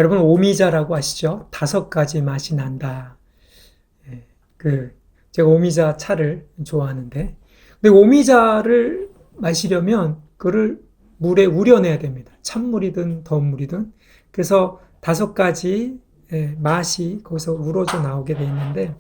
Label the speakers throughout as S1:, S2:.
S1: 여러분 오미자라고 아시죠? 5가지 맛이 난다. 제가 오미자 차를 좋아하는데, 근데 오미자를 마시려면 그를 물에 우려내야 됩니다. 찬물이든 더운 물이든. 그래서 5가지 맛이 거기서 우러져 나오게 돼 있는데,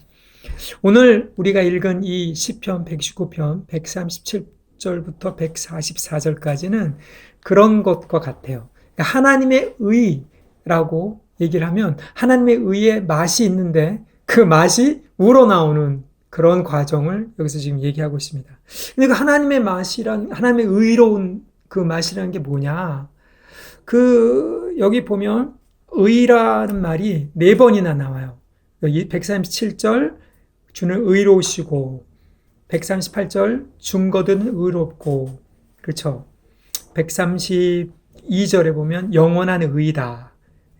S1: 오늘 우리가 읽은 이 시편 119편 137절부터 144절까지는 그런 것과 같아요. 하나님의 의라고 얘기를 하면 하나님의 의의 맛이 있는데 그 맛이 우러나오는 그런 과정을 여기서 지금 얘기하고 있습니다. 근데 그 하나님의 맛이란, 하나님의 의로운 그 맛이라는 게 뭐냐? 여기 보면 의라는 말이 4번이나 나와요. 여기 137절, 주는 의로우시고, 138절, 중거든 의롭고, 그렇죠. 132절에 보면 영원한 의다.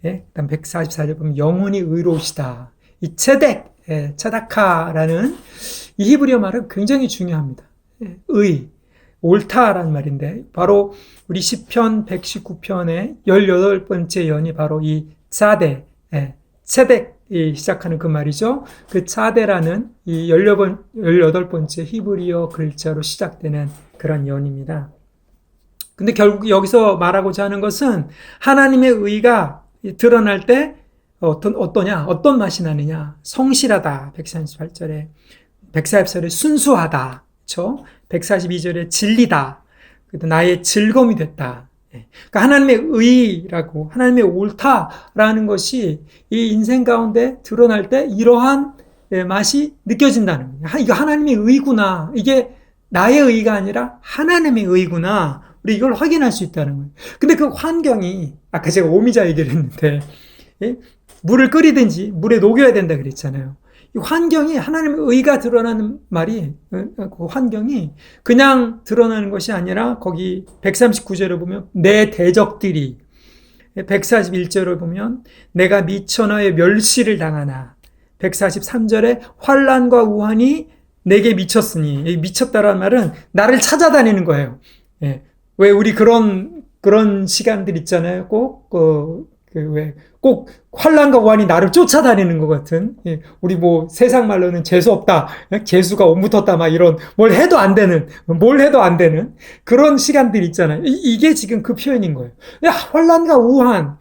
S1: 예? 그다음 144절 보면 영원히 의로우시다. 이 체덱, 차다카라는 이 히브리어 말은 굉장히 중요합니다. 의, 옳다라는 말인데, 바로 우리 시편 119편의 18번째 연이 바로 이 차데, 체덱이 시작하는 그 말이죠. 그 차데라는 이 18번째 히브리어 글자로 시작되는 그런 연입니다. 근데 결국 여기서 말하고자 하는 것은 하나님의 의가 드러날 때 어떤 맛이 나느냐? 성실하다. 138절에. 144절에 순수하다. 그렇죠? 142절에 진리다. 나의 즐거움이 됐다. 그러니까 하나님의 의라고, 하나님의 옳다라는 것이 이 인생 가운데 드러날 때 이러한 맛이 느껴진다는 거예요. 이거 하나님의 의구나. 이게 나의 의가 아니라 하나님의 의구나. 우리 이걸 확인할 수 있다는 거예요. 근데 그 환경이, 아까 제가 오미자 얘기를 했는데, 물을 끓이든지 물에 녹여야 된다 그랬잖아요. 이 환경이 하나님의 의가 드러나는 말이, 그 환경이 그냥 드러나는 것이 아니라 거기 139절에 보면 내 대적들이, 141절에 보면 내가 미천하에 멸시를 당하나, 143절에 환난과 우환이 내게 미쳤으니, 미쳤다라는 말은 나를 찾아다니는 거예요. 왜 우리 그런 시간들 있잖아요. 꼭 환난과 우환이 나를 쫓아다니는 것 같은, 우리 뭐 세상 말로는 재수 없다, 재수가 온 붙었다, 막 이런 뭘 해도 안 되는 그런 시간들 있잖아요. 이게 지금 그 표현인 거예요. 환난과 우환,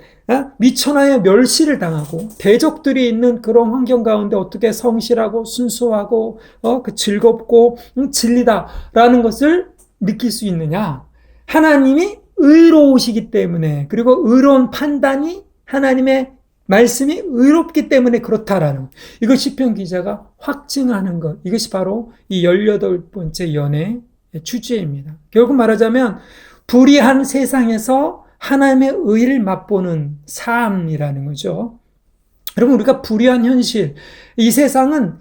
S1: 미천하에 멸시를 당하고 대적들이 있는 그런 환경 가운데 어떻게 성실하고 순수하고 즐겁고 진리다라는 것을 느낄 수 있느냐? 하나님이 의로우시기 때문에, 그리고 의로운 판단이 하나님의 말씀이 의롭기 때문에 그렇다라는 것. 이걸 시편 기자가 확증하는 것. 이것이 바로 이 18번째 연의 주제입니다. 결국 말하자면 불의한 세상에서 하나님의 의를 맛보는 삶이라는 거죠. 여러분, 우리가 불의한 현실, 이 세상은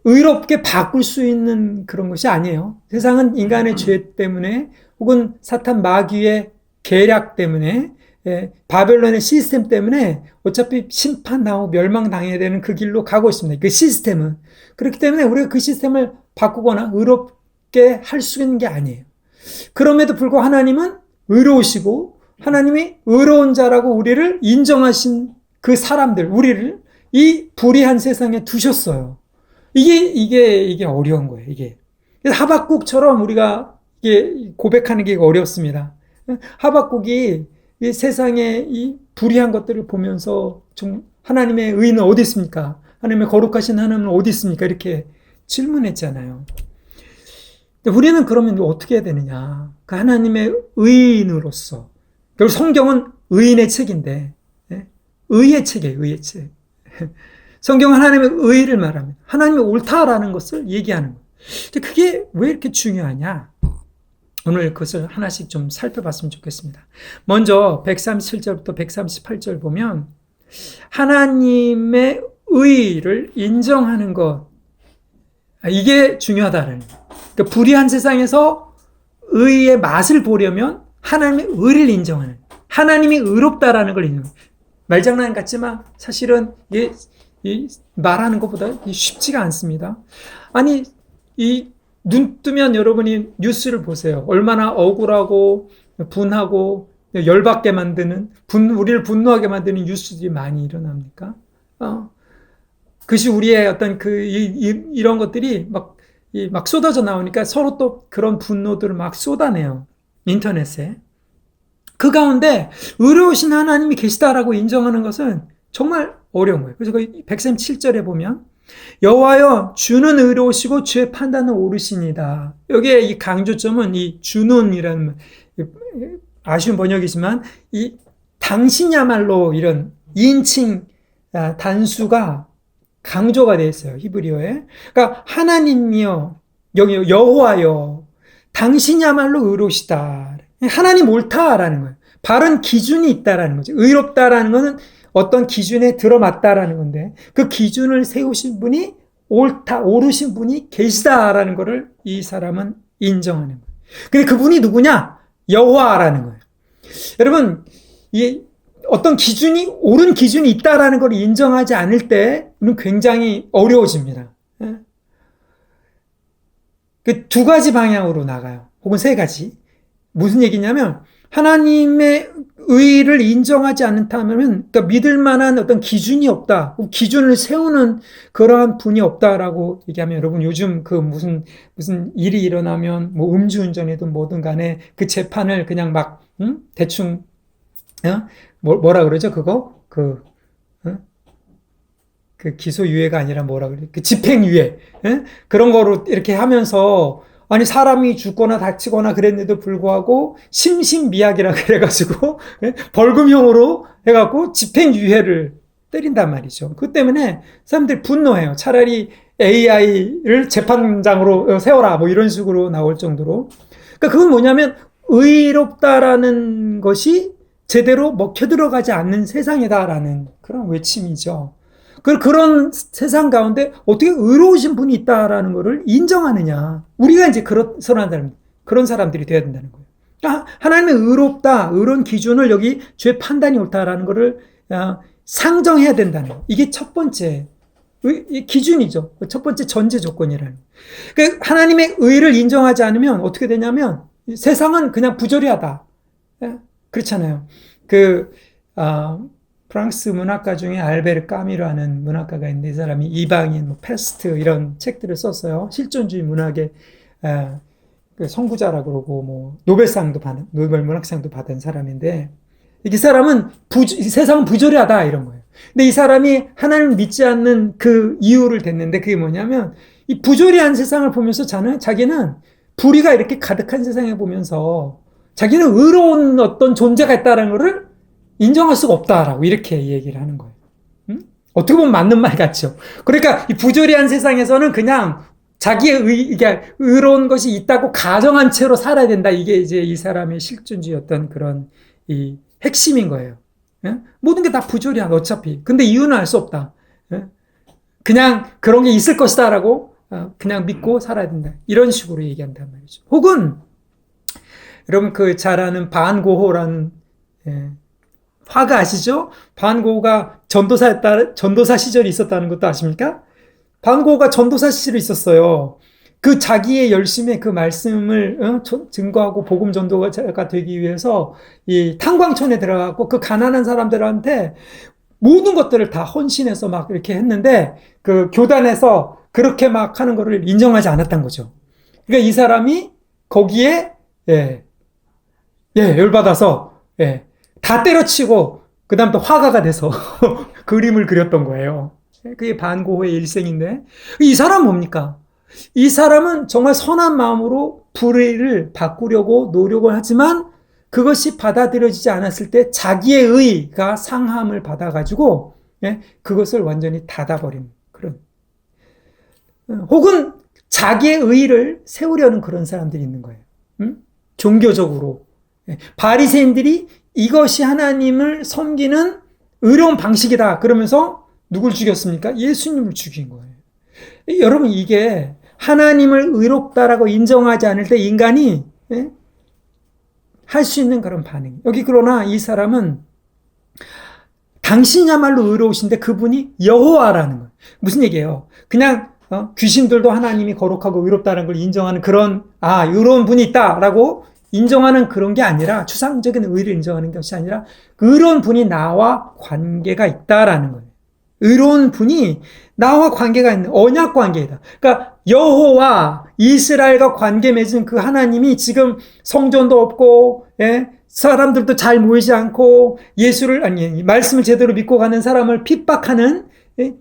S1: 의롭게 바꿀 수 있는 그런 것이 아니에요. 세상은 인간의 죄 때문에 혹은 사탄 마귀의 계략 때문에, 바벨론의 시스템 때문에 어차피 심판 나오고 멸망당해야 되는 그 길로 가고 있습니다. 그 시스템은. 그렇기 때문에 우리가 그 시스템을 바꾸거나 의롭게 할 수 있는 게 아니에요. 그럼에도 불구하고 하나님은 의로우시고 하나님이 의로운 자라고 우리를 인정하신 그 사람들, 우리를 이 불의한 세상에 두셨어요. 이게 어려운 거예요, 이게. 그래서 하박국처럼 우리가 이게 고백하는 게 어렵습니다. 하박국이 이 세상의 이 불의한 것들을 보면서 좀 하나님의 의는 어디 있습니까? 하나님의 거룩하신 하나님은 어디 있습니까? 이렇게 질문했잖아요. 근데 우리는 그러면 어떻게 해야 되느냐? 그 하나님의 의인으로서. 결국 성경은 의인의 책인데, 의의 책이에요, 의의 책. 성경은 하나님의 의를 말합니다. 하나님의 옳다라는 것을 얘기하는 거예요. 근데 그게 왜 이렇게 중요하냐? 오늘 그것을 하나씩 좀 살펴봤으면 좋겠습니다. 먼저 137절부터 138절 보면 하나님의 의를 인정하는 것, 이게 중요하다는 거예요. 그러니까 불의한 세상에서 의의 맛을 보려면 하나님의 의를 인정하는, 하나님이 의롭다라는 걸 인정하는. 말장난 같지만 사실은 이게 말하는 것보다 쉽지가 않습니다. 아니, 눈 뜨면 여러분이 뉴스를 보세요. 얼마나 억울하고 분하고 열받게 만드는, 우리를 분노하게 만드는 뉴스들이 많이 일어납니까? 그것이 우리의 어떤 이런 것들이 막 쏟아져 나오니까 서로 또 그런 분노들을 막 쏟아내요. 인터넷에. 그 가운데 의로우신 하나님이 계시다라고 인정하는 것은 정말 어려운 거예요. 그래서 137절에 보면 여호와여 주는 의로우시고 주의 판단은 옳으시니다. 여기에 이 강조점은 이 주는이라는 아쉬운 번역이지만 이 당신이야말로 이런 2인칭 단수가 강조가 되어 있어요. 히브리어에. 그러니까 하나님이여, 여기 여호와여, 당신이야말로 의로우시다. 하나님 옳다라는 거예요. 바른 기준이 있다라는 거죠. 의롭다라는 것은 어떤 기준에 들어맞다라는 건데 그 기준을 세우신 분이 옳다, 옳으신 분이 계시다라는 것을 이 사람은 인정하는 거예요. 근데 그분이 누구냐? 여호와라는 거예요. 여러분, 이 어떤 기준이, 옳은 기준이 있다라는 걸 인정하지 않을 때는 굉장히 어려워집니다. 그 두 가지 방향으로 나가요. 혹은 세 가지. 무슨 얘기냐면, 하나님의 의를 인정하지 않다면, 그러니까 믿을 만한 어떤 기준이 없다. 기준을 세우는 그러한 분이 없다라고 얘기하면, 여러분 요즘 그 무슨 일이 일어나면, 뭐 음주운전이든 뭐든 간에 그 재판을 그냥 막, 대충, 뭐라 그러죠? 그거? 그 기소유예가 아니라 뭐라 그래? 그 집행유예. 그런 거로 이렇게 하면서, 아니, 사람이 죽거나 다치거나 그랬는데도 불구하고, 심신미약이라 그래가지고, 벌금형으로 해갖고 집행유예를 때린단 말이죠. 그 때문에 사람들이 분노해요. 차라리 AI를 재판장으로 세워라. 뭐 이런 식으로 나올 정도로. 그러니까 그건 뭐냐면, 의롭다라는 것이 제대로 먹혀 들어가지 않는 세상이다라는 그런 외침이죠. 그런 세상 가운데 어떻게 의로우신 분이 있다라는 것을 인정하느냐. 우리가 이제 그런 사람들이 되어야 된다는 거예요. 그러니까 하나님의 의롭다, 의로운 기준을 여기 주의 판단이 옳다라는 것을 상정해야 된다는 거예요. 이게 첫 번째 기준이죠. 첫 번째 전제 조건이라는 거예요. 그러니까 하나님의 의를 인정하지 않으면 어떻게 되냐면 세상은 그냥 부조리하다. 그렇잖아요. 프랑스 문학가 중에 알베르 까미라는 문학가가 있는데 이 사람이 이방인, 뭐 패스트 이런 책들을 썼어요. 실존주의 문학의 선구자라고 그러고 뭐 노벨 문학상도 받은 사람인데 이 사람은 세상은 부조리하다 이런 거예요. 근데 이 사람이 하나님을 믿지 않는 그 이유를 댔는데 그게 뭐냐면 이 부조리한 세상을 보면서 자기는 불의가 이렇게 가득한 세상에 보면서 자기는 의로운 어떤 존재가 있다는 것을 인정할 수가 없다라고 이렇게 얘기를 하는 거예요. 어떻게 보면 맞는 말 같죠. 그러니까 이 부조리한 세상에서는 그냥 자기의 의로운 것이 있다고 가정한 채로 살아야 된다. 이게 이제 이 사람의 실존주의였던 그런 이 핵심인 거예요. 모든 게 다 부조리한 어차피. 근데 이유는 알 수 없다. 그냥 그런 게 있을 것이다라고 그냥 믿고 살아야 된다. 이런 식으로 얘기한단 말이죠. 혹은 여러분 잘 아는 반고호라는 화가 아시죠? 반고호가 전도사 시절이 있었다는 것도 아십니까? 반고호가 전도사 시절이 있었어요. 그 자기의 열심에 그 말씀을 증거하고 복음 전도가 되기 위해서 이 탄광촌에 들어가고 그 가난한 사람들한테 모든 것들을 다 헌신해서 막 이렇게 했는데 그 교단에서 그렇게 막 하는 거를 인정하지 않았던 거죠. 그러니까 이 사람이 거기에 열받아서 다 때려치고 그 다음 또 화가가 돼서 그림을 그렸던 거예요. 그게 반고호의 일생인데 이 사람은 뭡니까? 이 사람은 정말 선한 마음으로 불의를 바꾸려고 노력을 하지만 그것이 받아들여지지 않았을 때 자기의 의가 상함을 받아가지고 그것을 완전히 닫아버린 그런 혹은 자기의 의를 세우려는 그런 사람들이 있는 거예요. 종교적으로 바리새인들이 이것이 하나님을 섬기는 의로운 방식이다 그러면서 누굴 죽였습니까? 예수님을 죽인 거예요. 여러분 이게 하나님을 의롭다라고 인정하지 않을 때 인간이 할 수 있는 그런 반응. 여기 그러나 이 사람은 당신이야말로 의로우신데 그분이 여호와라는 거예요. 무슨 얘기예요? 그냥 귀신들도 하나님이 거룩하고 의롭다는 걸 인정하는 그런 의로운 분이 있다라고 인정하는 그런 게 아니라, 추상적인 의를 인정하는 것이 아니라 의로운 분이 나와 관계가 있다라는 거예요. 의로운 분이 나와 관계가 있는 언약 관계이다. 그러니까 여호와 이스라엘과 관계 맺은 그 하나님이 지금 성전도 없고, 사람들도 잘 모이지 않고, 말씀을 제대로 믿고 가는 사람을 핍박하는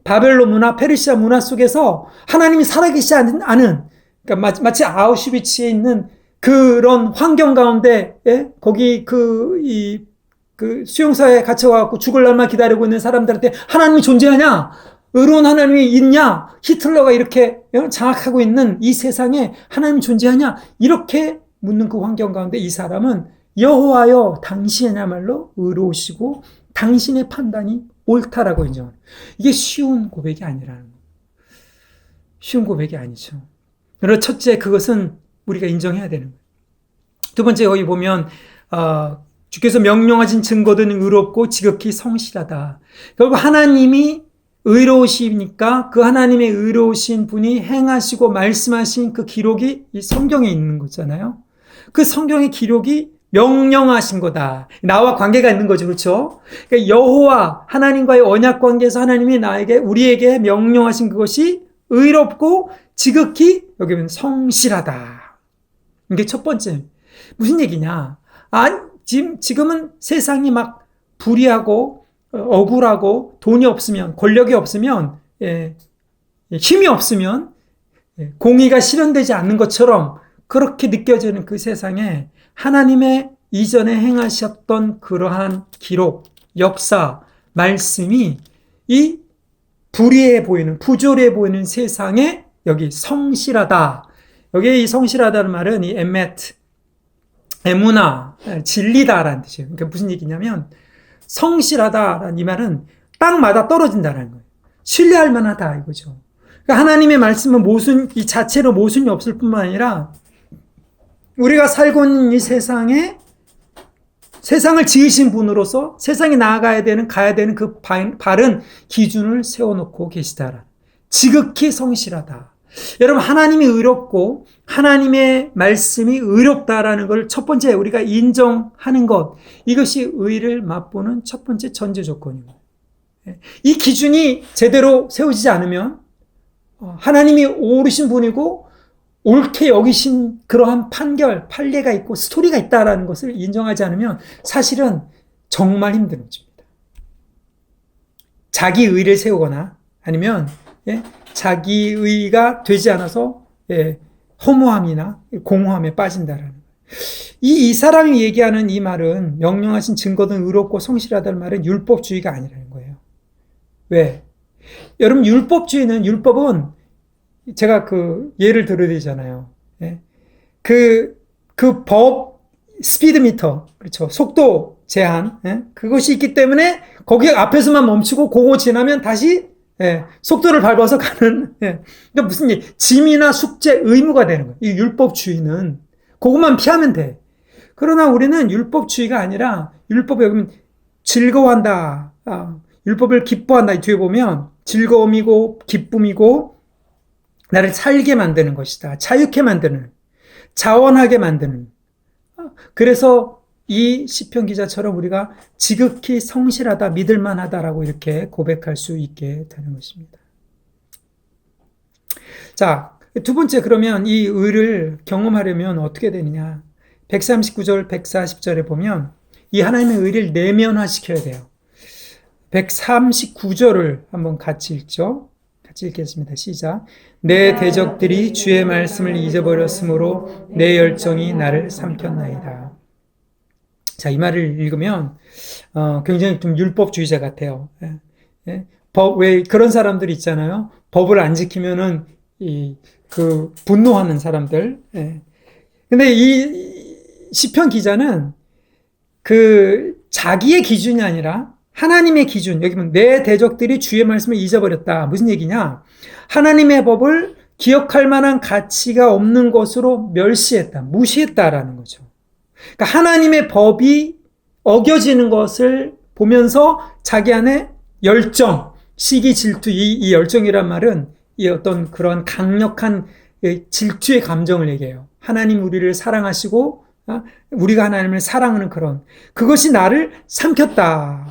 S1: 바벨론 문화, 페르시아 문화 속에서 하나님이 살아계시지 않은, 그러니까 마치 아우슈비츠에 있는 그런 환경 가운데, 거기 그 수용소에 갇혀갖고 죽을 날만 기다리고 있는 사람들한테 하나님이 존재하냐? 의로운 하나님이 있냐? 히틀러가 이렇게 장악하고 있는 이 세상에 하나님이 존재하냐? 이렇게 묻는 그 환경 가운데 이 사람은 여호와여 당신이야말로 의로우시고 당신의 판단이 옳다라고 인정하는, 이게 쉬운 고백이 아니라는 거예요. 쉬운 고백이 아니죠. 그래서 첫째, 그것은 우리가 인정해야 되는 거예요. 두 번째, 여기 보면 주께서 명령하신 증거든 의롭고 지극히 성실하다. 결국 하나님이 의로우시니까 그 하나님의 의로우신 분이 행하시고 말씀하신 그 기록이 이 성경에 있는 거잖아요. 그 성경의 기록이 명령하신 거다. 나와 관계가 있는 거죠. 그렇죠? 그러니까 여호와 하나님과의 언약 관계에서 하나님이 우리에게 명령하신 그것이 의롭고 지극히, 여기 보면 성실하다. 이게 첫 번째. 무슨 얘기냐? 지금은 세상이 막 불의하고 억울하고 돈이 없으면, 권력이 없으면, 힘이 없으면 공의가 실현되지 않는 것처럼 그렇게 느껴지는 그 세상에 하나님의 이전에 행하셨던 그러한 기록, 역사, 말씀이 이 불의해 보이는, 부조리해 보이는 세상에 여기 성실하다. 여기 이 성실하다는 말은 이 에메트, 에무나, 진리다라는 뜻이에요. 그러니까 무슨 얘기냐면, 성실하다라는 이 말은 딱 맞아 떨어진다는 거예요. 신뢰할 만하다 이거죠. 그러니까 하나님의 말씀은 이 자체로 모순이 없을 뿐만 아니라 우리가 살고 있는 이 세상을 지으신 분으로서 세상에 가야 되는 그 바른 기준을 세워놓고 계시다라. 지극히 성실하다. 여러분, 하나님이 의롭고 하나님의 말씀이 의롭다라는 걸 첫 번째 우리가 인정하는 것, 이것이 의를 맛보는 첫 번째 전제 조건입니다. 이 기준이 제대로 세워지지 않으면 하나님이 옳으신 분이고 옳게 여기신 그러한 판례가 있고 스토리가 있다라는 것을 인정하지 않으면 사실은 정말 힘들어집니다. 자기 의를 세우거나 아니면 자기 의가 되지 않아서 허무함이나 공허함에 빠진다라는 거예요. 이 사람이 얘기하는 이 말은, 명령하신 증거든 의롭고 성실하다는 말은 율법주의가 아니라는 거예요. 왜? 여러분, 율법은 제가 예를 들어야 되잖아요. 그 스피드미터, 그렇죠. 속도 제한, 그것이 있기 때문에 거기 앞에서만 멈추고 그거 지나면 다시 속도를 밟아서 가는, 그러니까 무슨 짐이나 숙제, 의무가 되는 거예요. 이 율법주의는 그것만 피하면 돼. 그러나 우리는 율법주의가 아니라 율법에 보면 즐거워한다, 율법을 기뻐한다. 이 뒤에 보면 즐거움이고 기쁨이고 나를 살게 만드는 것이다. 자유케 만드는, 자원하게 만드는. 그래서 이 시편 기자처럼 우리가 지극히 성실하다, 믿을만하다라고 이렇게 고백할 수 있게 되는 것입니다. 자, 두 번째, 그러면 이 의를 경험하려면 어떻게 되느냐? 139절, 140절에 보면 이 하나님의 의를 내면화시켜야 돼요. 139절을 한번 같이 읽죠. 같이 읽겠습니다. 시작. 내 대적들이 주의 말씀을 잊어버렸으므로 내 열정이 나를 삼켰나이다. 자, 이 말을 읽으면 굉장히 좀 율법주의자 같아요. 왜 그런 사람들 있잖아요. 법을 안 지키면은 분노하는 사람들. 근데 이 시편 기자는 자기의 기준이 아니라 하나님의 기준, 여기 보면 내 대적들이 주의 말씀을 잊어버렸다. 무슨 얘기냐? 하나님의 법을 기억할 만한 가치가 없는 것으로 멸시했다, 무시했다라는 거죠. 그러니까 하나님의 법이 어겨지는 것을 보면서 자기 안에 열정, 시기, 질투, 이 열정이란 말은 이 어떤 그런 강력한 질투의 감정을 얘기해요. 하나님 우리를 사랑하시고 우리가 하나님을 사랑하는 그것이 나를 삼켰다.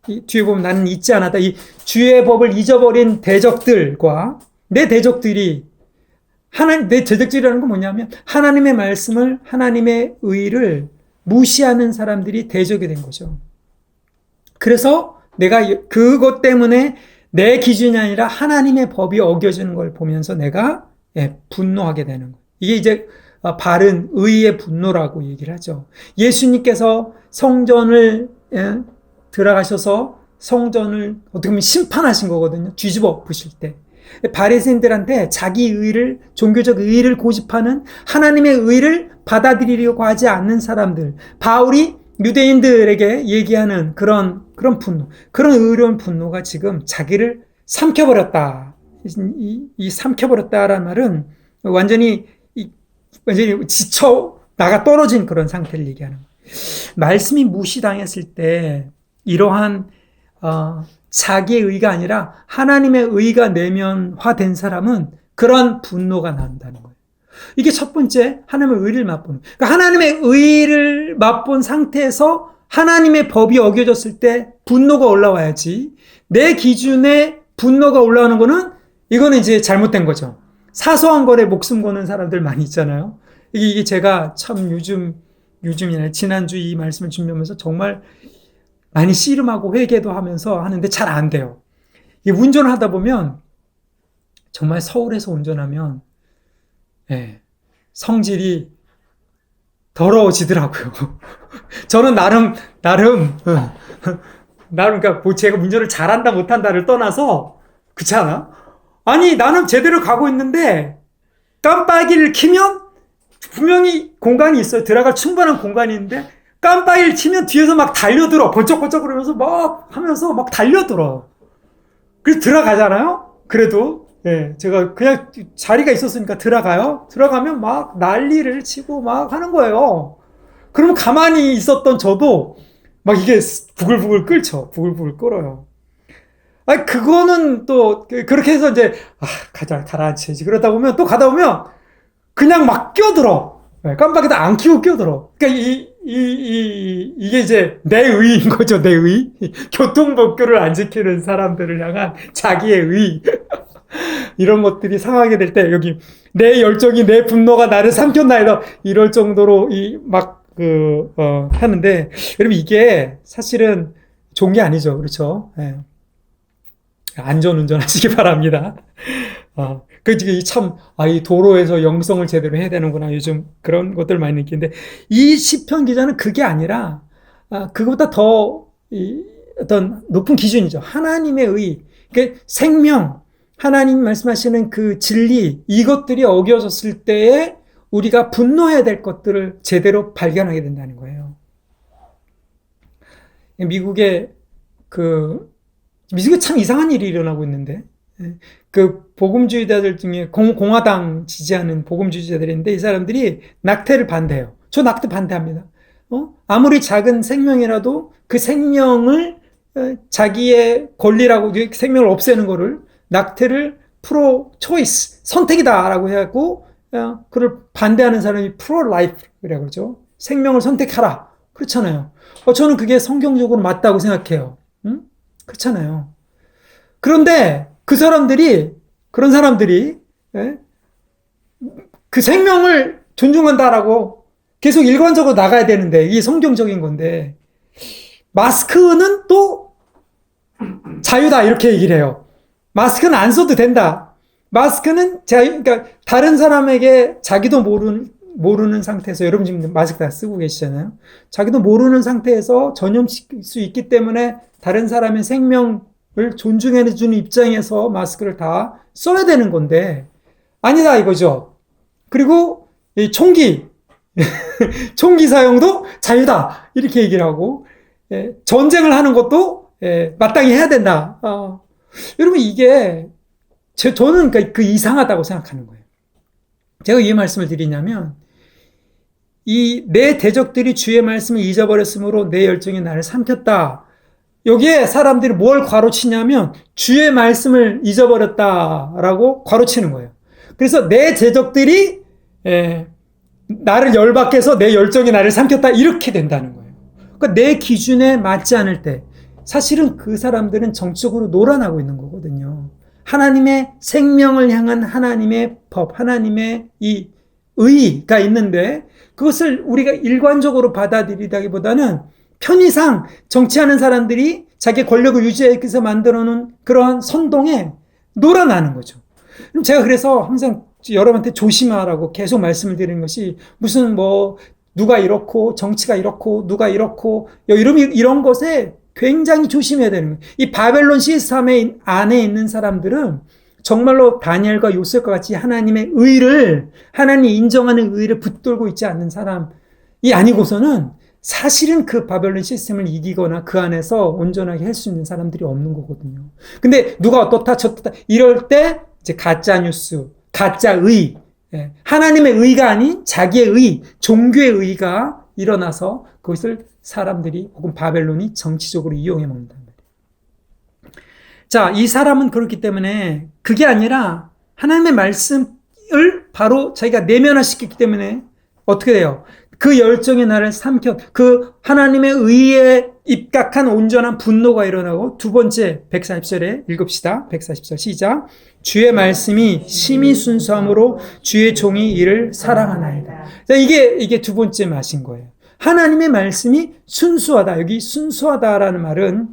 S1: 이 뒤에 보면 나는 잊지 않았다. 이 주의 법을 잊어버린 대적들과 내 대적들이 내 대적들이라는 건 뭐냐면 하나님의 말씀을, 하나님의 의를 무시하는 사람들이 대적이 된 거죠. 그래서 내가 그것 때문에 내 기준이 아니라 하나님의 법이 어겨지는 걸 보면서 내가 분노하게 되는 거예요. 이게 이제 바른 의의 분노라고 얘기를 하죠. 예수님께서 성전을 들어가셔서 성전을 어떻게 보면 심판하신 거거든요. 뒤집어 엎으실 때. 바리새인들한테 자기 의를, 종교적 의를 고집하는 하나님의 의를 받아들이려고 하지 않는 사람들, 바울이 유대인들에게 얘기하는 그런 분노, 그런 의로운 분노가 지금 자기를 삼켜버렸다. 이 삼켜버렸다라는 말은 완전히 지쳐 나가 떨어진 그런 상태를 얘기하는 거예요. 말씀이 무시당했을 때 이러한 자기의 의가 아니라 하나님의 의가 내면화된 사람은 그런 분노가 난다는 거예요. 이게 첫 번째, 하나님의 의를 맛보는. 그러니까 하나님의 의를 맛본 상태에서 하나님의 법이 어겨졌을 때 분노가 올라와야지. 내 기준에 분노가 올라오는 거는 이거는 이제 잘못된 거죠. 사소한 거에 목숨 거는 사람들 많이 있잖아요. 이게 제가 참 요즘이나 지난주 이 말씀을 준비하면서 정말 많이 씨름하고 회개도 하면서 하는데 잘 안 돼요. 이 운전을 하다 보면 정말 서울에서 운전하면 성질이 더러워지더라고요. 저는 나름 그러니까 제가 운전을 잘한다 못한다를 떠나서 그렇지 않아? 아니 나는 제대로 가고 있는데 깜빡이를 켜면 분명히 공간이 있어요. 들어갈 충분한 공간이 있는데 깜빡이를 치면 뒤에서 막 달려들어. 번쩍번쩍 그러면서 막 하면서 막 달려들어. 그래서 들어가잖아요? 그래도, 제가 그냥 자리가 있었으니까 들어가요? 들어가면 막 난리를 치고 막 하는 거예요. 그러면 가만히 있었던 저도 막 이게 부글부글 끓죠. 부글부글 끓어요. 아니, 그거는 또, 그렇게 해서 이제, 가라앉혀야지. 그러다 보면 또 가다 보면 그냥 막 끼어들어. 깜빡이도 안 켜고 끼어들어. 그러니까 이게 이제 내 의인 거죠, 내 의. 교통법규를 안 지키는 사람들을 향한 자기의 의. 이런 것들이 상하게 될 때, 여기, 내 열정이, 내 분노가 나를 삼켰나이다. 이럴 정도로, 하는데, 여러분, 이게 사실은 좋은 게 아니죠. 그렇죠? 안전 운전하시기 바랍니다. 이 도로에서 영성을 제대로 해야 되는구나. 요즘 그런 것들 많이 느끼는데, 이 시편 기자는 그게 아니라, 그거보다 더, 어떤 높은 기준이죠. 하나님의 의, 생명, 하나님 말씀하시는 그 진리, 이것들이 어겨졌을 때에 우리가 분노해야 될 것들을 제대로 발견하게 된다는 거예요. 미국에 참 이상한 일이 일어나고 있는데, 그 복음주의자들 중에 공화당 지지하는 복음주의자들인데 이 사람들이 낙태를 반대해요. 저 낙태 반대합니다. 아무리 작은 생명이라도 그 생명을 자기의 권리라고 생명을 없애는 거를 낙태를 프로 초이스 선택이다라고 해갖고 그걸 반대하는 사람이 프로 라이프라고 그러죠. 생명을 선택하라. 그렇잖아요. 저는 그게 성경적으로 맞다고 생각해요. 그렇잖아요. 그런데 그런 사람들이 그 생명을 존중한다라고 계속 일관적으로 나가야 되는데 이게 성경적인 건데 마스크는 또 자유다 이렇게 얘기를 해요. 마스크는 안 써도 된다. 마스크는 그러니까 다른 사람에게 자기도 모르는 상태에서 여러분 지금 마스크 다 쓰고 계시잖아요. 자기도 모르는 상태에서 전염시킬 수 있기 때문에 다른 사람의 생명을 존중해주는 입장에서 마스크를 다 써야 되는 건데 아니다 이거죠. 그리고 이 총기 사용도 자유다 이렇게 얘기를 하고 전쟁을 하는 것도 마땅히 해야 된다. 여러분 이게 저는 그 이상하다고 생각하는 거예요. 제가 이 말씀을 드리냐면 이 내 대적들이 주의 말씀을 잊어버렸으므로 내 열정이 나를 삼켰다. 여기에 사람들이 뭘 괄호치냐면 주의 말씀을 잊어버렸다라고 괄호치는 거예요. 그래서 내 대적들이 나를 열받게 해서 내 열정이 나를 삼켰다. 이렇게 된다는 거예요. 그러니까 내 기준에 맞지 않을 때 사실은 그 사람들은 정적으로 놀아나고 있는 거거든요. 하나님의 생명을 향한 하나님의 법, 하나님의 이 의가 있는데 그것을 우리가 일관적으로 받아들이다기보다는 편의상 정치하는 사람들이 자기 권력을 유지하기 위해서 만들어 놓은 그러한 선동에 놀아나는 거죠. 제가 그래서 항상 여러분한테 조심하라고 계속 말씀을 드리는 것이 무슨 뭐 누가 이렇고 정치가 이렇고 누가 이렇고 이런 것에 굉장히 조심해야 되는 거예요. 이 바벨론 시스템 안에 있는 사람들은 정말로 다니엘과 요셉과 같이 하나님의 의를, 하나님이 인정하는 의를 붙들고 있지 않는 사람이 아니고서는 사실은 그 바벨론 시스템을 이기거나 그 안에서 온전하게 할 수 있는 사람들이 없는 거거든요. 근데 누가 어떻다 저렇다 이럴 때 이제 가짜 뉴스, 가짜 의, 하나님의 의가 아닌 자기의 의, 종교의 의가 일어나서 그것을 사람들이 혹은 바벨론이 정치적으로 이용해 먹는단 말이에요. 자, 이 사람은 그렇기 때문에 그게 아니라 하나님의 말씀을 바로 자기가 내면화시켰기 때문에 어떻게 돼요? 그 열정의 나를 삼켜 그 하나님의 의에 입각한 온전한 분노가 일어나고 두 번째 140절에 읽읍시다. 140절 시작. 주의 말씀이 심히 순수함으로 주의 종이 이를 사랑하나이다. 자, 이게 두 번째 맛인 거예요. 하나님의 말씀이 순수하다. 여기 순수하다라는 말은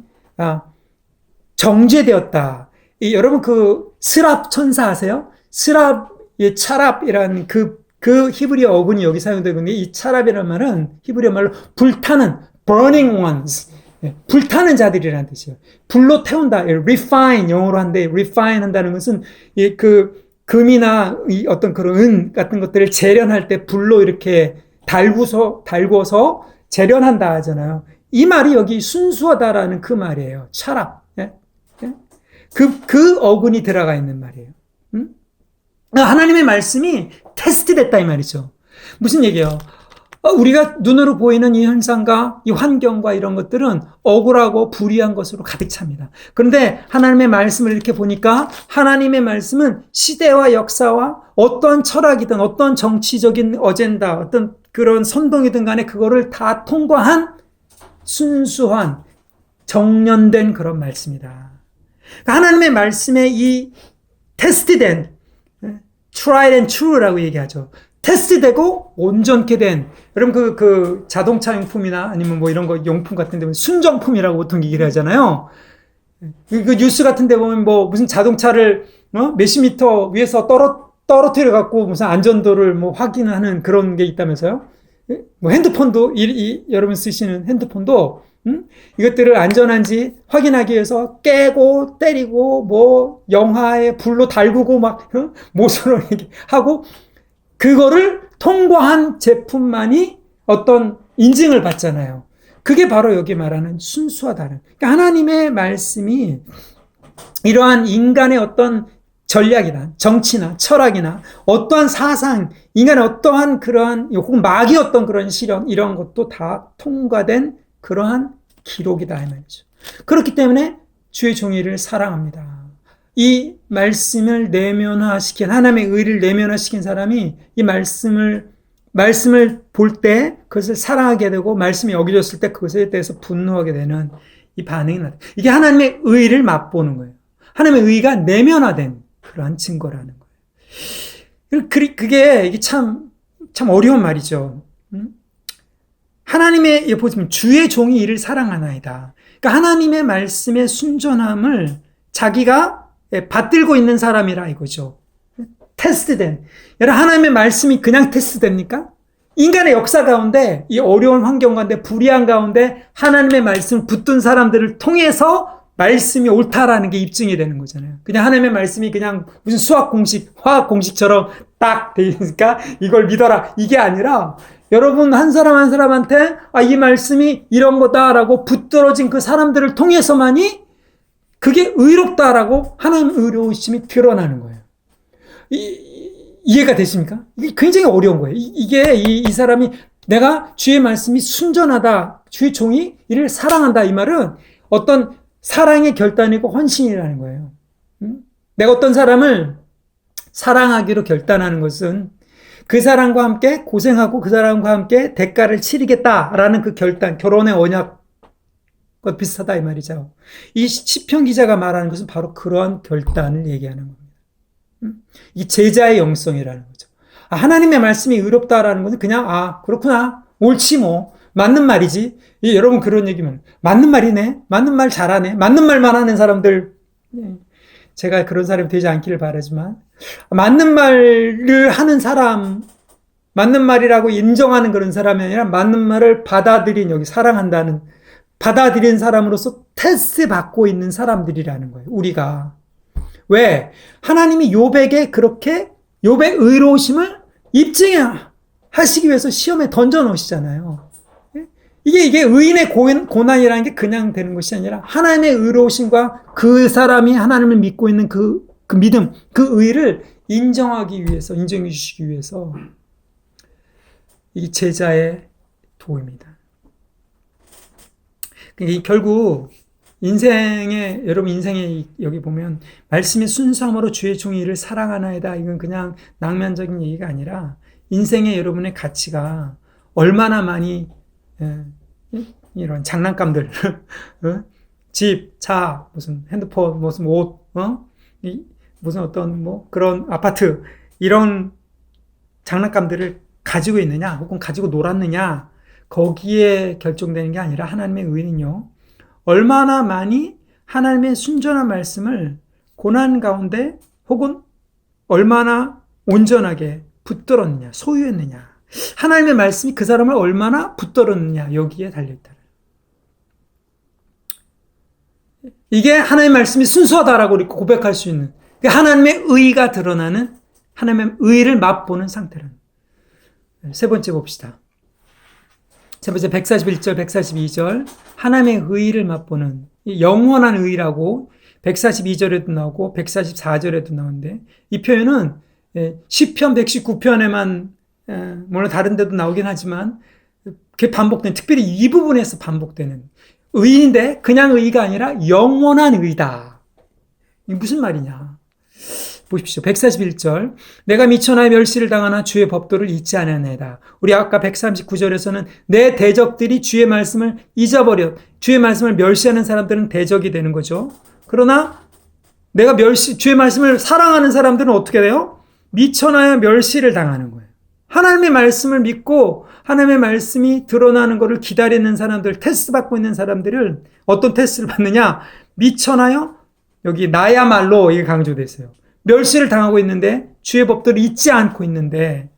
S1: 정죄되었다. 여러분 그 스랍 천사 아세요? 스랍, 차랍이라는 그 히브리어 어근이 여기 사용되고 있는데 이 차랍이라는 말은 히브리어 말로 불타는 burning ones, 불타는 자들이라는 뜻이에요. 불로 태운다. refine 영어로 한데 refine 한다는 것은 그 금이나 이 어떤 그런 은 같은 것들을 재련할 때 불로 이렇게 달구어서 재련한다 하잖아요. 이 말이 여기 순수하다라는 그 말이에요. 차랍. 그 어근이 들어가 있는 말이에요. 하나님의 말씀이 테스트됐다 이 말이죠. 무슨 얘기예요? 우리가 눈으로 보이는 이 현상과 이 환경과 이런 것들은 억울하고 불의한 것으로 가득 찹니다. 그런데 하나님의 말씀을 이렇게 보니까 하나님의 말씀은 시대와 역사와 어떤 철학이든 어떤 정치적인 어젠다, 어떤 그런 선동이든 간에 그거를 다 통과한 순수한 정련된 그런 말씀이다. 하나님의 말씀에 이 테스트된 tried and true라고 얘기하죠. 테스트되고 온전케 된 여러분 그 자동차 용품이나 아니면 뭐 이런 거 용품 같은 데 보면 순정품이라고 보통 얘기를 하잖아요. 그 뉴스 같은 데 보면 뭐 무슨 자동차를 몇십 미터 위에서 떨어뜨려 갖고 무슨 안전도를 뭐 확인하는 그런 게 있다면서요. 뭐 핸드폰도 여러분 쓰시는 핸드폰도 이것들을 안전한지 확인하기 위해서 깨고 때리고 뭐 영하에 불로 달구고 막 모서로 하고 그거를 통과한 제품만이 어떤 인증을 받잖아요. 그게 바로 여기 말하는 순수하다는. 그러니까 하나님의 말씀이 이러한 인간의 어떤 전략이나 정치나 철학이나 어떠한 사상, 인간의 어떠한 그러한 혹은 마귀 어떤 그런 실현 이런 것도 다 통과된 그러한 기록이다 이 말이죠. 그렇기 때문에 주의 종이를 사랑합니다. 이 말씀을 내면화시킨 하나님의 의를 내면화시킨 사람이 이 말씀을 볼 때 그것을 사랑하게 되고 말씀이 여겨졌을 때 그것에 대해서 분노하게 되는 이 반응이 나타나요. 이게 하나님의 의를 맛보는 거예요. 하나님의 의가 내면화된 그러한 증거라는 거예요. 이게 참 어려운 말이죠. 하나님의 보시면 주의 종이 이를 사랑하나이다. 그러니까 하나님의 말씀의 순전함을 자기가 받들고 있는 사람이라 이거죠. 테스트된. 여러분 하나님의 말씀이 그냥 테스트됩니까? 인간의 역사 가운데 이 어려운 환경 가운데 불의한 가운데 하나님의 말씀을 붙든 사람들을 통해서 말씀이 옳다라는 게 입증이 되는 거잖아요. 그냥 하나님의 말씀이 그냥 무슨 수학 공식, 화학 공식처럼 딱 돼 있으니까 이걸 믿어라. 이게 아니라 여러분 한 사람 한 사람한테 이 말씀이 이런 거다라고 붙들어진 그 사람들을 통해서만이 그게 의롭다라고 하나님의 의로우심이 드러나는 거예요. 이해가 되십니까? 이게 굉장히 어려운 거예요. 이게 이 사람이 내가 주의 말씀이 순전하다, 주의 종이 이를 사랑한다 이 말은 어떤 사랑의 결단이고 헌신이라는 거예요. 내가 어떤 사람을 사랑하기로 결단하는 것은 그 사람과 함께 고생하고 그 사람과 함께 대가를 치르겠다라는 그 결단, 결혼의 언약과 비슷하다 이 말이죠. 이 시편 기자가 말하는 것은 바로 그러한 결단을 얘기하는 겁니다. 이 제자의 영성이라는 거죠. 하나님의 말씀이 의롭다라는 것은 그냥 그렇구나, 옳지 뭐, 맞는 말이지. 여러분 그런 얘기면 맞는 말이네, 맞는 말 잘하네, 맞는 말만 하는 사람들, 제가 그런 사람이 되지 않기를 바라지만, 맞는 말을 하는 사람, 맞는 말이라고 인정하는 그런 사람이 아니라 맞는 말을 받아들인, 여기 사랑한다는, 받아들인 사람으로서 테스트 받고 있는 사람들이라는 거예요. 우리가. 왜? 하나님이 그렇게 욥의 의로우심을 입증하시기 위해서 시험에 던져 놓으시잖아요. 이게 의인의 고난이라는 게 그냥 되는 것이 아니라 하나님의 의로우심과 그 사람이 하나님을 믿고 있는 그 믿음, 그 의를 인정해 주시기 위해서 이 제자의 도입니다. 결국 여러분 인생에 여기 보면 말씀이 순수함으로 주의 종의 일을 사랑하나이다. 이건 그냥 낭만적인 얘기가 아니라 인생의 여러분의 가치가 얼마나 많이 이런 장난감들, 집, 차, 무슨 핸드폰, 무슨 옷, 무슨 어떤 그런 아파트, 이런 장난감들을 가지고 있느냐, 혹은 가지고 놀았느냐, 거기에 결정되는 게 아니라 하나님의 의는요, 얼마나 많이 하나님의 순전한 말씀을 고난 가운데 혹은 얼마나 온전하게 붙들었느냐, 소유했느냐, 하나님의 말씀이 그 사람을 얼마나 붙들었느냐, 여기에 달려있다. 이게 하나님의 말씀이 순수하다라고 우리 고백할 수 있는, 하나님의 의가 드러나는, 하나님의 의를 맛보는 상태라는. 세 번째 봅시다. 세 번째 141절, 142절, 하나님의 의를 맛보는, 영원한 의라고 142절에도 나오고 144절에도 나오는데, 이 표현은 시편 119편에만, 물론 다른 데도 나오긴 하지만, 그게 반복되는, 특별히 이 부분에서 반복되는 의인데, 그냥 의가 아니라 영원한 의다. 이게 무슨 말이냐. 보십시오. 141절. 내가 미천하여 멸시를 당하나 주의 법도를 잊지 않았나이다. 우리 아까 139절에서는 내 대적들이 주의 말씀을 주의 말씀을 멸시하는 사람들은 대적이 되는 거죠. 그러나 내가 주의 말씀을 사랑하는 사람들은 어떻게 돼요? 미천하여 멸시를 당하는 거예요. 하나님의 말씀을 믿고 하나님의 말씀이 드러나는 것을 기다리는 사람들, 테스트 받고 있는 사람들을 어떤 테스트를 받느냐? 미천하여, 여기 나야말로 이게 강조되어 있어요. 멸시를 당하고 있는데 주의 법도를 잊지 않고 있는데,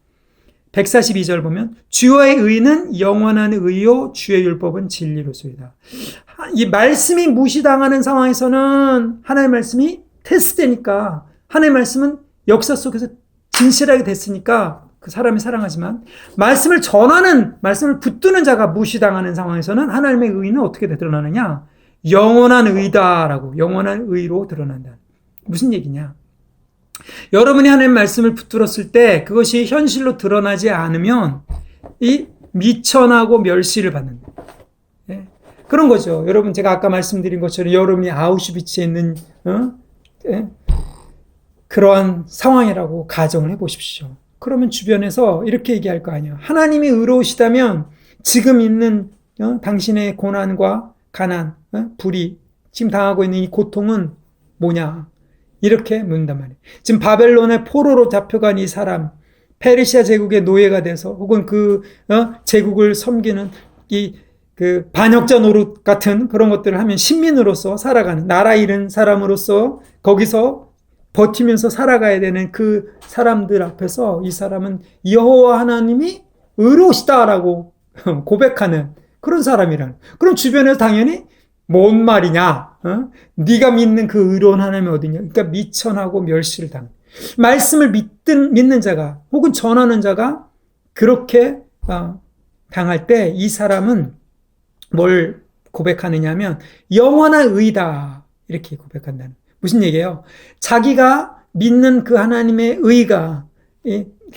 S1: 142절 보면 주의 의는 영원한 의요 주의 율법은 진리로소이다. 이 말씀이 무시당하는 상황에서는 하나님의 말씀이 테스트되니까, 하나님의 말씀은 역사 속에서 진실하게 됐으니까 그 사람이 사랑하지만, 말씀을 붙드는 자가 무시당하는 상황에서는 하나님의 의는 어떻게 드러나느냐? 영원한 의다라고, 영원한 의로 드러난다. 무슨 얘기냐? 여러분이 하나님의 말씀을 붙들었을 때 그것이 현실로 드러나지 않으면 이 미천하고 멸시를 받는다. 그런 거죠. 여러분, 제가 아까 말씀드린 것처럼 여러분이 아우슈비츠에 있는 그러한 상황이라고 가정을 해보십시오. 그러면 주변에서 이렇게 얘기할 거 아니에요. 하나님이 의로우시다면 지금 있는 당신의 고난과 가난, 불이, 지금 당하고 있는 이 고통은 뭐냐? 이렇게 묻는단 말이에요. 지금 바벨론의 포로로 잡혀간 이 사람, 페르시아 제국의 노예가 돼서 혹은 그 제국을 섬기는 그 반역자 노릇 같은 그런 것들을 하면 신민으로서 살아가는, 나라 잃은 사람으로서 거기서 버티면서 살아가야 되는 그 사람들 앞에서 이 사람은 여호와 하나님이 의로우시다라고 고백하는 그런 사람이라는. 그럼 주변에서 당연히 뭔 말이냐? 네가 믿는 그 의로운 하나님이 어디냐? 그러니까 미천하고 멸시를 당한. 말씀을 믿는 자가 혹은 전하는 자가 그렇게 당할 때 이 사람은 뭘 고백하느냐 하면 영원한 의다, 이렇게 고백한다는. 무슨 얘기예요? 자기가 믿는 그 하나님의 의가,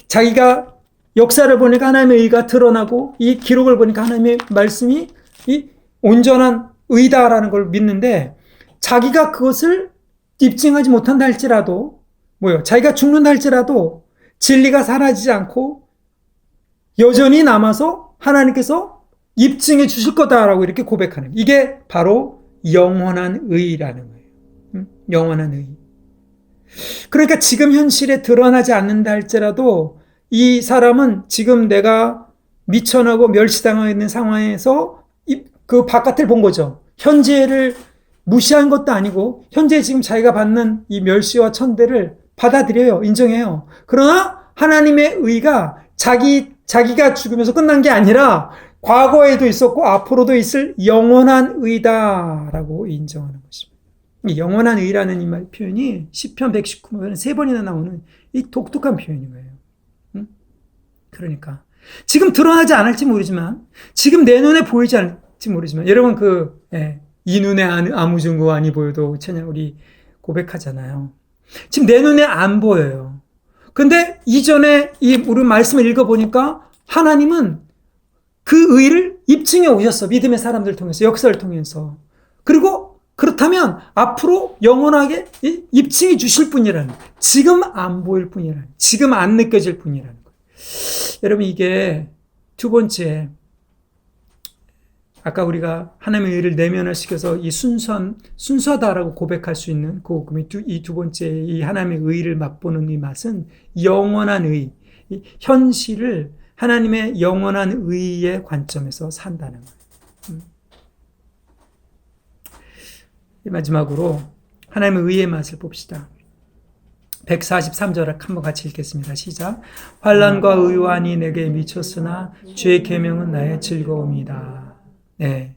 S1: 자기가 역사를 보니까 하나님의 의가 드러나고 이 기록을 보니까 하나님의 말씀이 이 온전한 의다라는 걸 믿는데, 자기가 그것을 입증하지 못한다 할지라도, 자기가 죽는다 할지라도 진리가 사라지지 않고 여전히 남아서 하나님께서 입증해 주실 거다라고 이렇게 고백하는, 이게 바로 영원한 의라는 거예요. 영원한 의. 그러니까 지금 현실에 드러나지 않는다 할지라도 이 사람은 지금 내가 미천하고 멸시당하고 있는 상황에서 그 바깥을 본 거죠. 현재를 무시한 것도 아니고 현재 지금 자기가 받는 이 멸시와 천대를 받아들여요. 인정해요. 그러나 하나님의 의가 자기가 죽으면서 끝난 게 아니라 과거에도 있었고 앞으로도 있을 영원한 의다라고 인정하는 것입니다. 이 영원한 의라는 이 말 표현이 시편 119편에 3번이나 나오는 이 독특한 표현인 거예요. 그러니까 지금 드러나지 않을지 모르지만, 지금 내 눈에 보이지 않을지 모르지만, 여러분 이 눈에 아무 증거 아니 보여도 찬양 우리 고백하잖아요. 지금 내 눈에 안 보여요. 근데 이전에 우리 말씀을 읽어보니까 하나님은 그 의를 입증해 오셨어. 믿음의 사람들 통해서, 역사를 통해서. 그리고 그렇다면 앞으로 영원하게 입증해 주실 분이라는 거예요. 지금 안 보일 뿐이라는 거예요. 지금 안 느껴질 뿐이라는 거예요. 여러분, 이게 두 번째, 아까 우리가 하나님의 의를 내면화시켜서 이 순수하다라고 고백할 수 있는 이 두 번째, 이 하나님의 의를 맛보는 이 맛은 영원한 의, 현실을 하나님의 영원한 의의 관점에서 산다는 거예요. 마지막으로 하나님의 의의 맛을 봅시다. 143절 한번 같이 읽겠습니다. 시작. 환난과 의환이 내게 미쳤으나 주의 계명은 나의 즐거움이다. 네.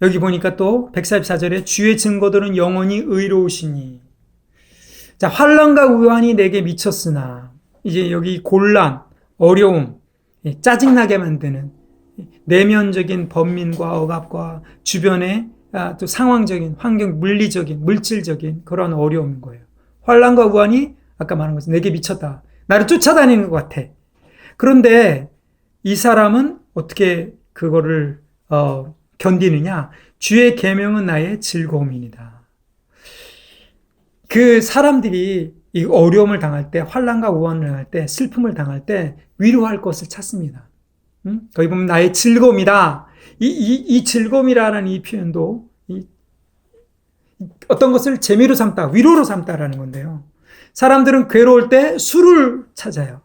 S1: 여기 보니까 또 144절에 주의 증거들은 영원히 의로우시니. 자, 환난과 의환이 내게 미쳤으나, 이제 여기 곤란, 어려움, 짜증나게 만드는 내면적인 번민과 억압과 주변의 또 상황적인, 환경, 물리적인, 물질적인 그런 어려움인 거예요. 환난과 의환이 아까 말한 것처럼 내게 미쳤다. 나를 쫓아다니는 것 같아. 그런데 이 사람은 어떻게 그거를 견디느냐? 주의 계명은 나의 즐거움이니다. 그 사람들이 이 어려움을 당할 때, 환난과 우환을 당할 때, 슬픔을 당할 때 위로할 것을 찾습니다. 거기 보면 나의 즐거움이다. 이 즐거움이라는 이 표현도 어떤 것을 재미로 삼다, 위로로 삼다라는 건데요. 사람들은 괴로울 때 술을 찾아요.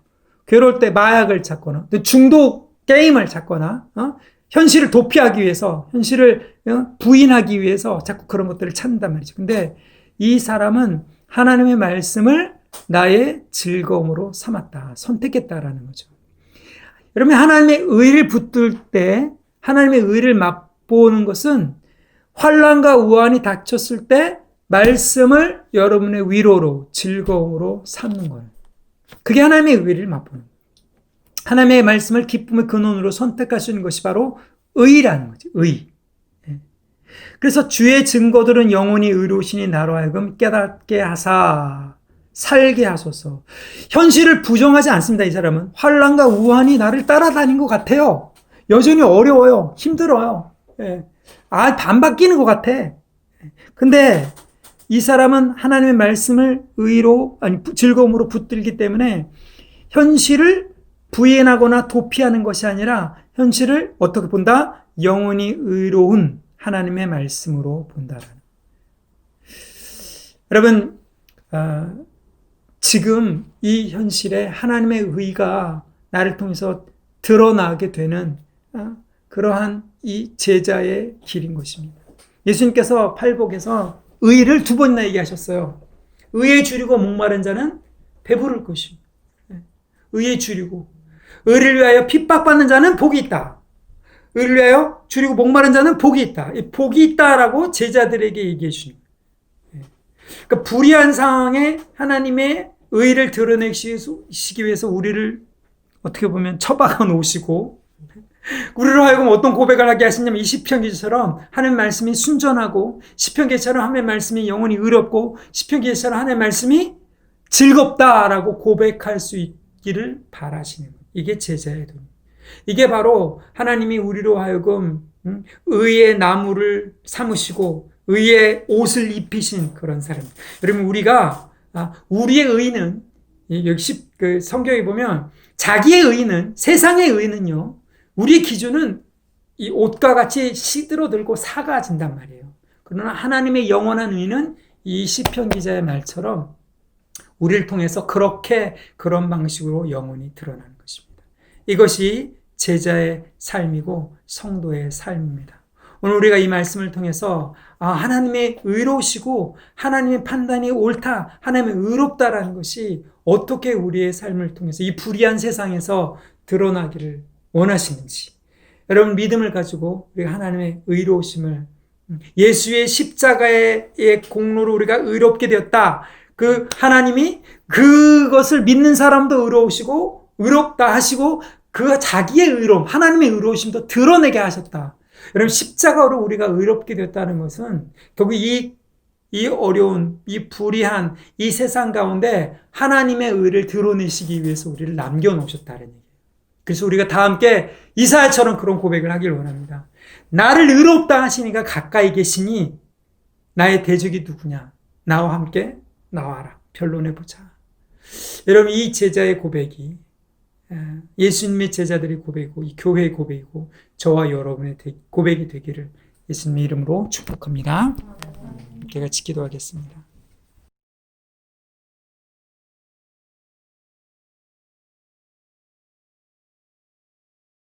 S1: 괴로울 때 마약을 찾거나, 중독 게임을 찾거나, 현실을 도피하기 위해서, 현실을 부인하기 위해서 자꾸 그런 것들을 찾는단 말이죠. 근데 이 사람은 하나님의 말씀을 나의 즐거움으로 삼았다, 선택했다라는 거죠. 여러분, 하나님의 의를 붙들 때, 하나님의 의를 맛보는 것은 환난과 우환이 닥쳤을 때 말씀을 여러분의 위로로, 즐거움으로 삼는 거예요. 그게 하나님의 의를 맛보는 거예요. 하나님의 말씀을 기쁨의 근원으로 선택하시는 것이 바로 의라는 거죠. 의. 그래서 주의 증거들은 영원히 의로우시니 나로 하여금 깨닫게 하사 살게 하소서. 현실을 부정하지 않습니다. 이 사람은 환난과 우환이 나를 따라다닌 것 같아요. 여전히 어려워요. 힘들어요. 안 바뀌는 것 같아. 근데 이 사람은 하나님의 말씀을 즐거움으로 붙들기 때문에 현실을 부인하거나 도피하는 것이 아니라 현실을 어떻게 본다? 영원히 의로운 하나님의 말씀으로 본다라는. 여러분, 지금 이 현실에 하나님의 의가 나를 통해서 드러나게 되는 그러한 이 제자의 길인 것입니다. 예수님께서 팔복에서 의를 2번이나 얘기하셨어요. 의에 줄이고 목마른 자는 배부를 것입니다. 의에 줄이고, 의를 위하여 핍박받는 자는 복이 있다. 의를 위하여 줄이고 목마른 자는 복이 있다. 복이 있다라고 제자들에게 얘기해 주십니다. 그러니까 불의한 상황에 하나님의 의를 드러내시기 위해서 우리를 어떻게 보면 처박아 놓으시고, 우리로 하여금 어떤 고백을 하게 하시냐면 이 시편 기자처럼 하나님의 말씀이 순전하고, 시편 기자처럼 하나님의 말씀이 영원히 의롭고, 시편 기자처럼 하나님의 말씀이 즐겁다라고 고백할 수 있기를 바라시는 거예요. 이게 제자의 돈. 이게 바로 하나님이 우리로 하여금 의의 나무를 삼으시고 의의 옷을 입히신 그런 사람. 여러분, 우리의 의는 여기 그 성경에 보면 자기의 의는, 세상의 의는요, 우리의 기준은 이 옷과 같이 시들어들고 사가진단 말이에요. 그러나 하나님의 영원한 의는 이 시편 기자의 말처럼 우리를 통해서 그런 방식으로 영원히 드러나는 것입니다. 이것이 제자의 삶이고 성도의 삶입니다. 오늘 우리가 이 말씀을 통해서 하나님의 의로우시고 하나님의 판단이 옳다, 하나님의 의롭다라는 것이 어떻게 우리의 삶을 통해서 이 불의한 세상에서 드러나기를 원하시는지, 여러분 믿음을 가지고 우리가 하나님의 의로우심을, 예수의 십자가의 공로로 우리가 의롭게 되었다, 그 하나님이 그것을 믿는 사람도 의로우시고 의롭다 하시고 그 자기의 의로움, 하나님의 의로우심도 드러내게 하셨다. 여러분 십자가로 우리가 의롭게 되었다는 것은 결국 이 어려운, 이 불의한 이 세상 가운데 하나님의 의를 드러내시기 위해서 우리를 남겨놓으셨다는 얘기예요. 그래서 우리가 다 함께 이사야처럼 그런 고백을 하길 원합니다. 나를 의롭다 하시니까 가까이 계시니 나의 대적이 누구냐? 나와 함께 나와라. 변론해보자. 여러분 이 제자의 고백이 예수님의 제자들의 고백이고 이 교회의 고백이고 저와 여러분의 고백이 되기를 예수님의 이름으로 축복합니다. 같이 기도하겠습니다.